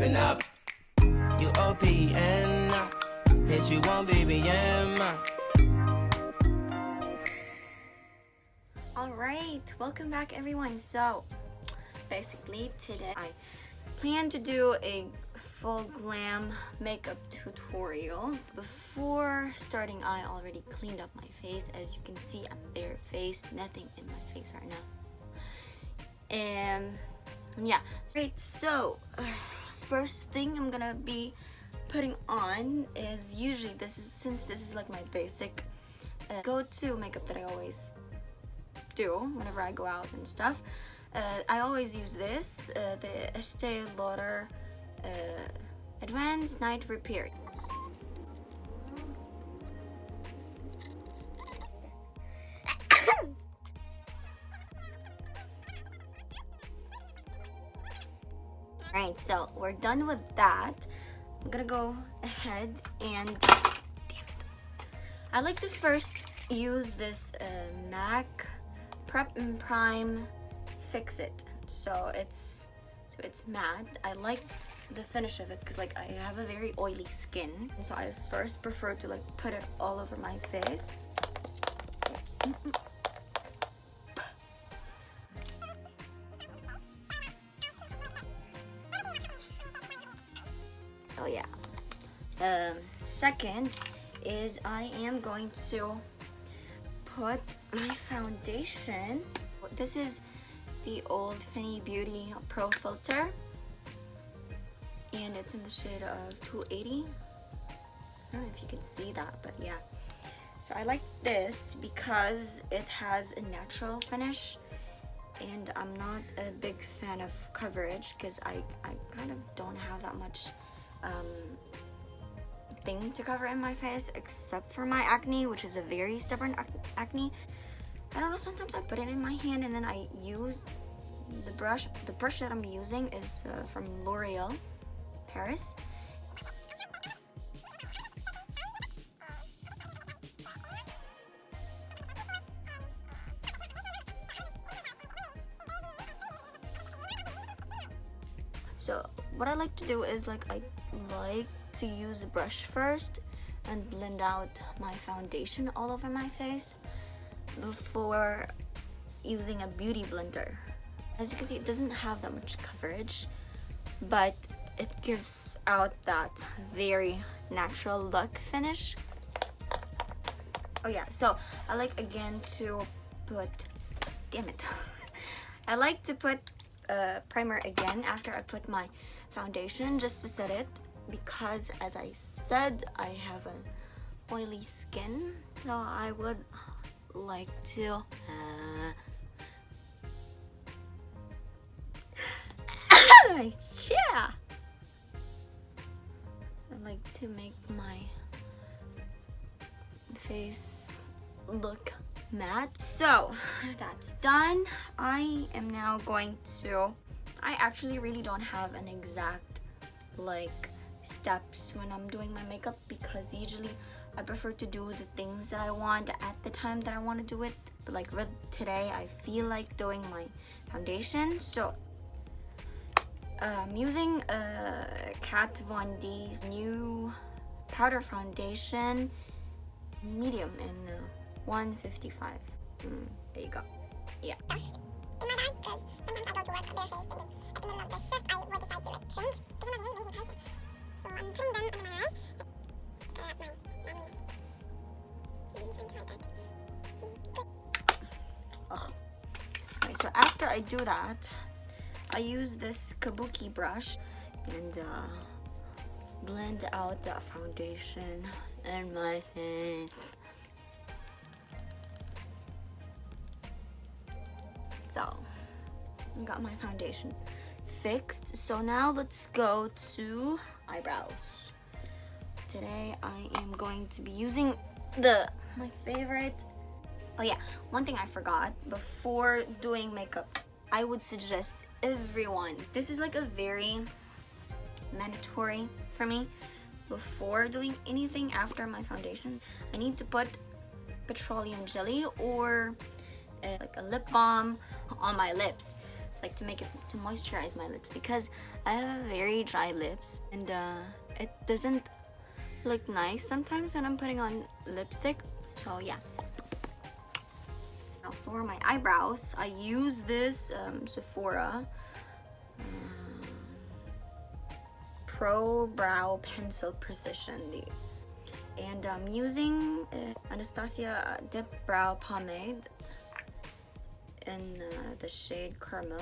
open up. You OPN, bitch, you won't BBM. Alright, welcome back everyone. So, basically today I plan to do a full glam makeup tutorial. Before starting, I already cleaned up my face. As you can see, I'm barefaced, nothing in my face right now. And yeah, great. So first thing I'm gonna be putting on is, usually since this is like my basic go-to makeup that I always do whenever I go out and stuff. I always use this, the Estee Lauder Advanced Night Repair. Alright, so we're done with that. I'm gonna go ahead and, damn it, I like to first use this MAC Prep+Prime Fix It. So it's matte. I like the finish of it because like I have a very oily skin, so I first prefer to like put it all over my face. Oh yeah. Second is I am going to put my foundation. This is the old Fenty Beauty Pro Filter, and it's in the shade of 280. I don't know if you can see that, but yeah. So I like this because it has a natural finish, and I'm not a big fan of coverage because I kind of don't have that much thing to cover in my face except for my acne, which is a very stubborn acne. I don't know, sometimes I put it in my hand and then I use the brush. The brush that I'm using is from L'Oreal Paris. So what I like to do is like I like to use a brush first and blend out my foundation all over my face before using a beauty blender. As you can see, it doesn't have that much coverage, but it gives out that very natural look finish. Oh yeah, so I like again to put, damn it, I like to put primer again after I put my foundation just to set it, because as I said, I have an oily skin, so I would like to yeah, I like to make my face look matte. So that's done. I am now going to, I actually really don't have an exact like steps when I'm doing my makeup, because usually I prefer to do the things that I want at the time that I want to do it. But like with today, I feel like doing my foundation, so I'm using Kat Von D's new powder foundation, medium in 155. There you go. Yeah. In my bag, because sometimes I go to work barefaced, and then at the middle of the shift I will decide to like change, because I'm a very lazy person. So I'm putting them under my eyes. Okay, so after I do that, I use this kabuki brush and blend out that foundation in my face. So I got my foundation fixed. So now let's go to eyebrows. Today I am going to be using my favorite. Oh yeah, one thing I forgot, before doing makeup, I would suggest everyone, this is like a very mandatory for me, before doing anything after my foundation, I need to put petroleum jelly or like a lip balm on my lips. like to make it to moisturize my lips, because I have very dry lips and it doesn't look nice sometimes when I'm putting on lipstick. So yeah. Now for my eyebrows, I use this Sephora Pro Brow Pencil Precision, and I'm using Anastasia Dip Brow Pomade in the shade Caramel.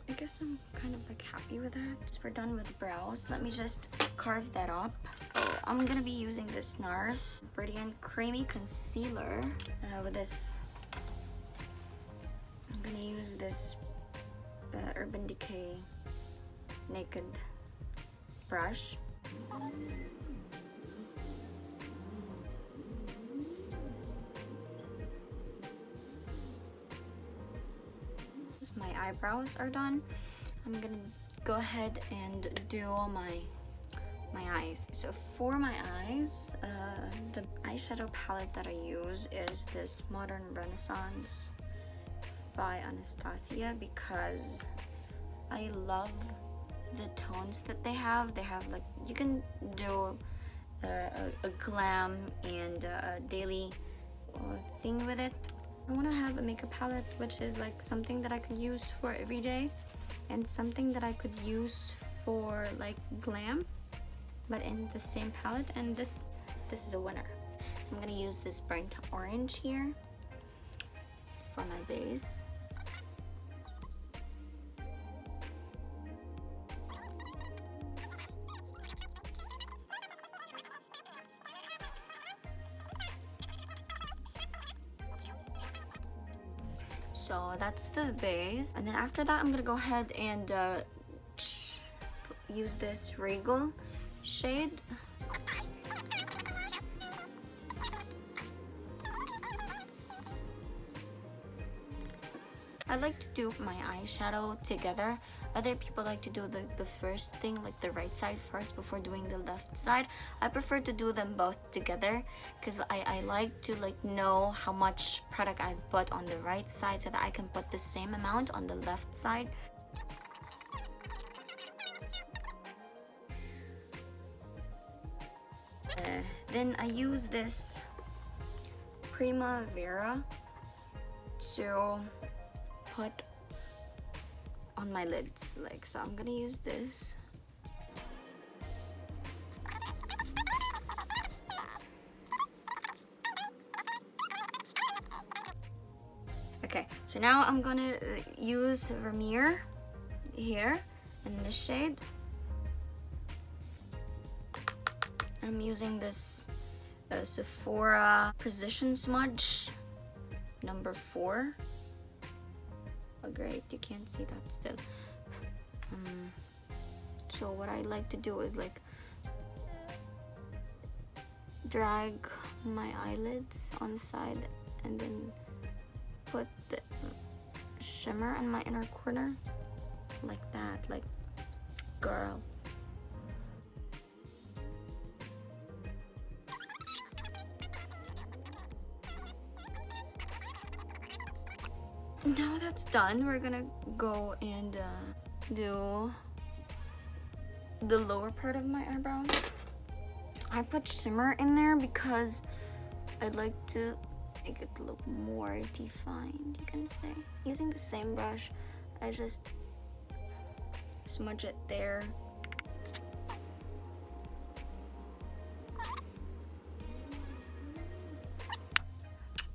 I guess I'm kind of like happy with that. So we're done with brows. Let me just carve that up. So I'm gonna be using this Nars Brilliant Creamy Concealer with this. I'm gonna use this Urban Decay Naked brush. My eyebrows are done. I'm gonna go ahead and do my eyes. So for my eyes, the eyeshadow palette that I use is this Modern Renaissance by Anastasia, because I love the tones that they have. They have like, you can do a glam and a daily thing with it. I want to have a makeup palette which is like something that I could use for every day and something that I could use for like glam, but in the same palette, and this is a winner. So I'm gonna use this burnt orange here for my base. So that's the base, and then after that I'm gonna go ahead and use this Regal shade. I like to do my eyeshadow together. Other people like to do the first thing, like the right side first before doing the left side. I prefer to do them both together because I like to like know how much product I've put on the right side so that I can put the same amount on the left side. Then I use this Primavera to put on my lids, like, so I'm gonna use this. Okay, so now I'm gonna use Vermeer here in this shade. I'm using this Sephora Precision Smudge number 4. Oh great, you can't see that still. So what I like to do is like drag my eyelids on the side and then put the shimmer in my inner corner like that, like girl. Now that's done, we're gonna go and do the lower part of my eyebrow. I put shimmer in there because I'd like to make it look more defined, you can say. Using the same brush, I just smudge it there.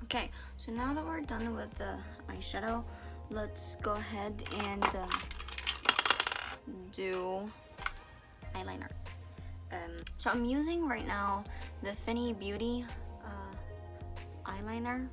Okay, so now that we're done with the eyeshadow, let's go ahead and do eyeliner. So I'm using right now the Fenty Beauty eyeliner.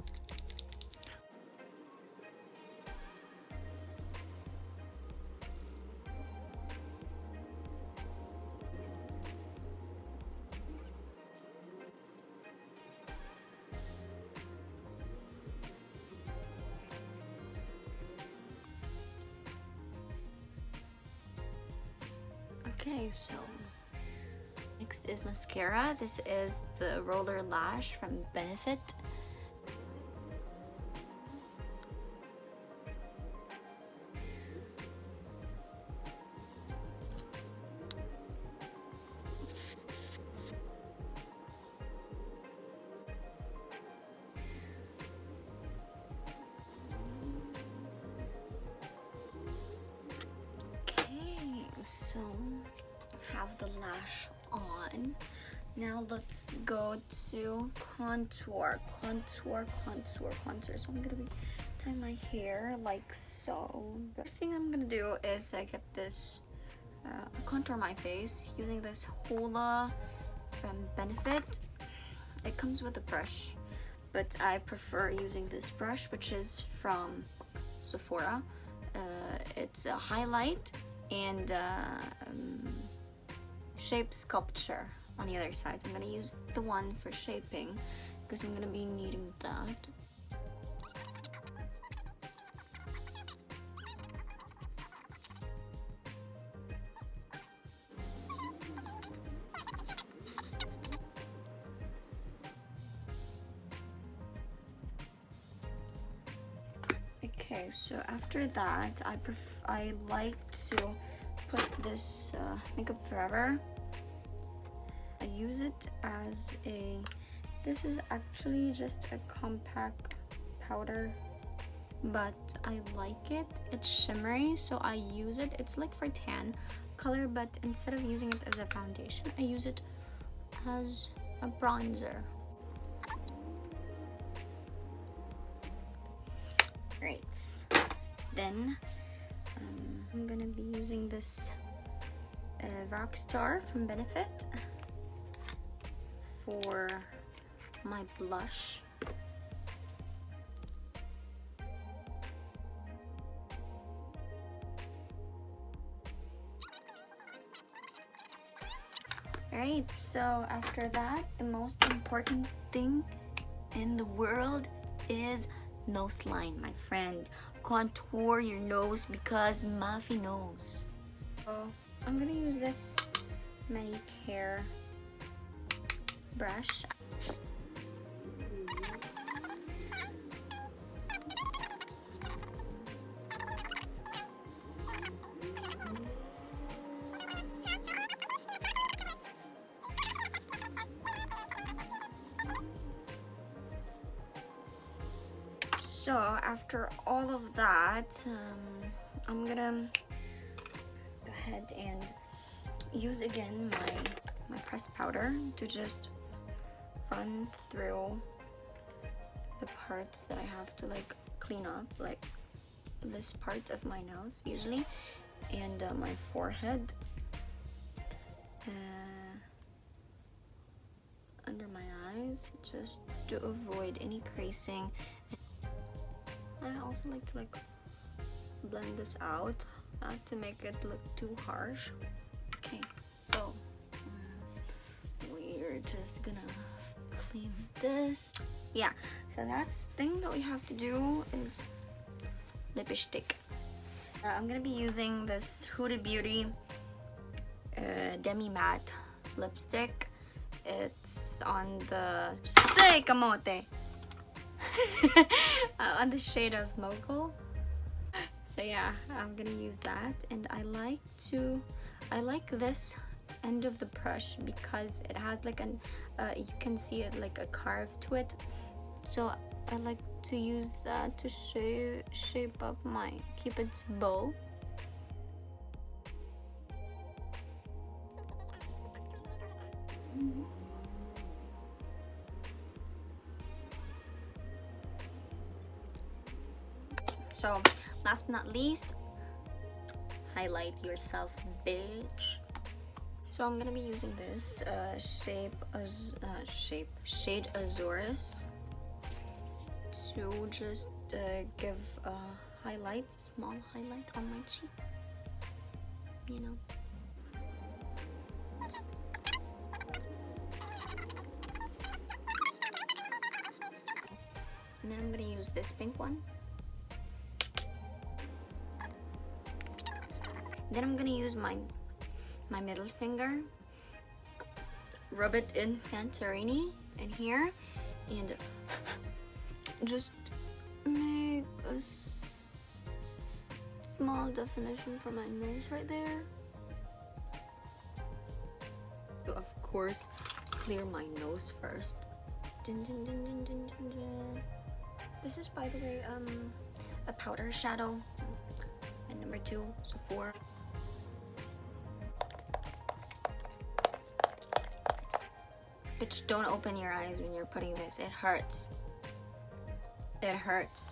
Okay, so next is mascara. This is the Roller Lash from Benefit. So have the lash on. Now let's go to contour. So I'm gonna be tying my hair like so. First thing I'm gonna do is I get this contour my face using this Hoola from Benefit. It comes with a brush, but I prefer using this brush, which is from Sephora. It's a highlight and shape sculpture on the other side. So I'm gonna use the one for shaping because I'm gonna be needing that. Okay, so after that, I like to put this Makeup Forever. I use it as this is actually just a compact powder, but I like it. It's shimmery, so I use it. It's like for tan color, but instead of using it as a foundation, I use it as a bronzer. Great. Then I'm gonna be using this Rockstar from Benefit for my blush. Alright, so after that, the most important thing in the world is nose line, my friend. Contour your nose because Muffy nose. So I'm gonna use this Manicare brush. So after all of that, I'm gonna go ahead and use again my pressed powder to just run through the parts that I have to like clean up, like this part of my nose usually, and my forehead, under my eyes, just to avoid any creasing. I also like to blend this out, not to make it look too harsh. Okay, so we're just gonna clean this. Yeah, so that's the thing that we have to do is lipstick. I'm gonna be using this Huda Beauty Demi Matte lipstick. It's on the Kamote. On the shade of Mogul. So yeah, I'm gonna use that, and I like this end of the brush because it has like an you can see it like a carve to it, so I like to use that to shape up my Cupid's bow. So last but not least, highlight yourself, bitch. So I'm gonna be using this shade Azores to just give a highlight, small highlight on my cheek, you know. And then I'm gonna use this pink one. Then I'm gonna use my my middle finger, rub it in Santorini in here, and just make a small definition for my nose right there. Of course, clear my nose first. Dun, dun, dun, dun, dun, dun, dun. This is, by the way, a powder shadow. And number 2, so 4. Bitch, don't open your eyes when you're putting this. It hurts. It hurts.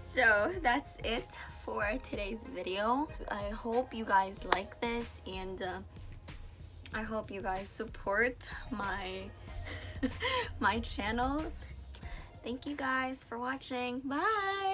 So that's it for today's video. I hope you guys like this, and I hope you guys support my my channel. Thank you guys for watching. Bye.